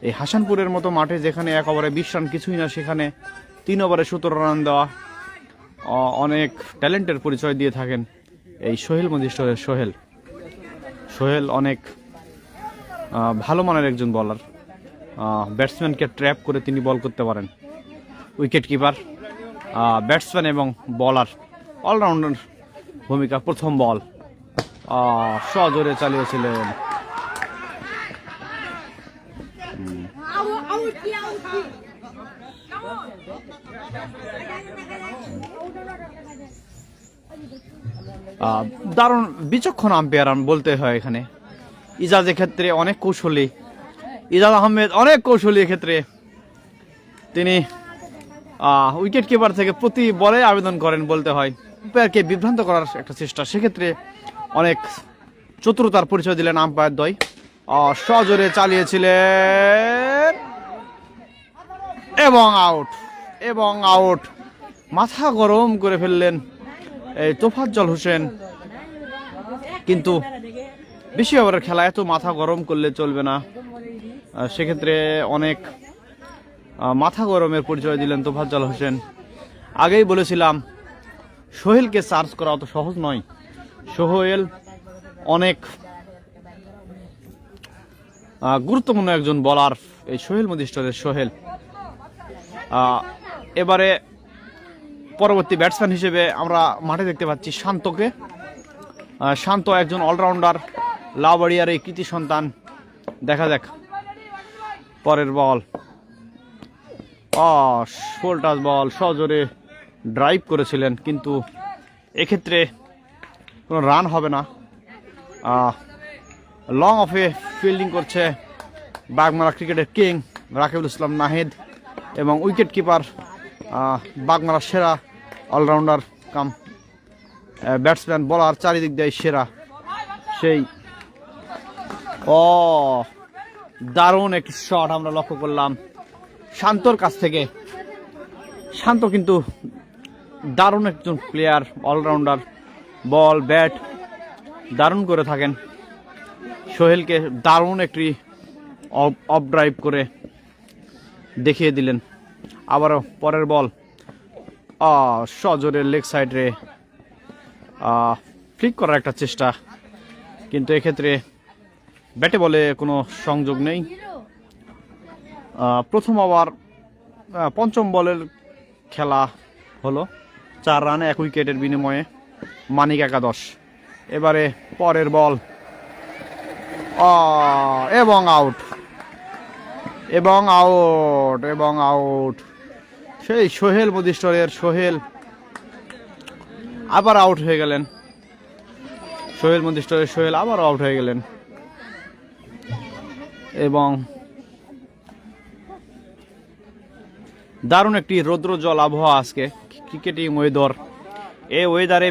এই হাসানপুরের মতো মাঠে যেখানে 1 ওভারে 20 রান কিছুই না, সেখানে 3 ওভারে 17 রান দেওয়া অনেক ট্যালেন্টের পরিচয় দিয়ে থাকেন এই সোহেল মজিস্টরের সোহেল অনেক ভালো মানের একজন বলার। ব্যাটসম্যানকে ট্র্যাপ করে তিনি বল করতে পারেন। উইকেট কিপার, ব্যাটসম্যান এবং বলার অলরাউন্ডার ভূমিকা। প্রথম বল সজোরে চালিয়েছিলেন। দারুণ বিচক্ষণ আম্পায়ার বলতে হয় এখানে। ইজাজের ক্ষেত্রে অনেক কৌশলী, ইজাজ আহমেদ অনেক কৌশলী ক্ষেত্রে। তিনি উইকেট কিপার থেকে প্রতি বলে আবেদন করেন বলতে হয়, আম্পায়ারকে বিভ্রান্ত করার একটা চেষ্টা। সেক্ষেত্রে অনেক চতুরতার পরিচয় দিলেন আম্পায়ার দ্বয়। সজোরে চালিয়েছিলেন এবং আউট। মাথা গরম করে ফেললেন এই তোফাজ্জল হোসেন। কিন্তু বেশি ওভারের খেলা এত মাথা গরম করলে চলবে না। সেক্ষেত্রে অনেক মাথা গরমের পরিচয় দিলেন তোফাজ্জল হোসেন। আগেই বলেছিলাম সোহেলকে চার্জ করা অত সহজ নয়। সোহেল অনেক গুরুত্বপূর্ণ একজন বলার, এই সোহেল মজিস্টরের সোহেল। এবারে পরবর্তী ব্যাটসম্যান হিসেবে আমরা মাঠে দেখতে পাচ্ছি শান্তকে। শান্ত একজন অলরাউন্ডার, লাউবাড়িয়ার এই কৃতি সন্তান। দেখা যাক পরের বল। ফুল টাচ বল, সজোরে ড্রাইভ করেছিলেন, কিন্তু এক্ষেত্রে কোনো রান হবে না। লং অফে ফিল্ডিং করছে বাগমারা ক্রিকেটের কিং রাকিবুল ইসলাম নাহিদ এবং উইকেট কিপার বাগমারার সেরা অলরাউন্ডার কাম ব্যাটসম্যান, বলার চারিদিক দিয়ে সেরা সেই। দারুণ একটি শট আমরা লক্ষ্য করলাম শান্তর কাছ থেকে। শান্ত কিন্তু দারুণ একজন প্লেয়ার, অলরাউন্ডার, বল ব্যাট দারুণ করে থাকেন। সোহেলকে দারুণ একটি অফ ড্রাইভ করে দেখিয়ে দিলেন। আবারও পরের বল সজোরে লেগ সাইডে ফ্লিক করার একটা চেষ্টা, কিন্তু এক্ষেত্রে ব্যাটে বলে কোনো সংযোগ নেই। প্রথম ওভার পঞ্চম বলের খেলা হলো 4 রানে 1 উইকেটের বিনিময়ে মানিক একাদশ। এবারে পরের বল এবং আউট। সেই সোহেল মজিস্টরের সোহেল আবার আউট হয়ে গেলেন। সোহেল মজিস্টরের সোহেল আবার আউট হয়ে গেলেন এবং দারুণ একটি রৌদ্রোজ্জ্বল আবহাওয়া আজকে ক্রিকেটিং ওয়েদার। এই ওয়েদারে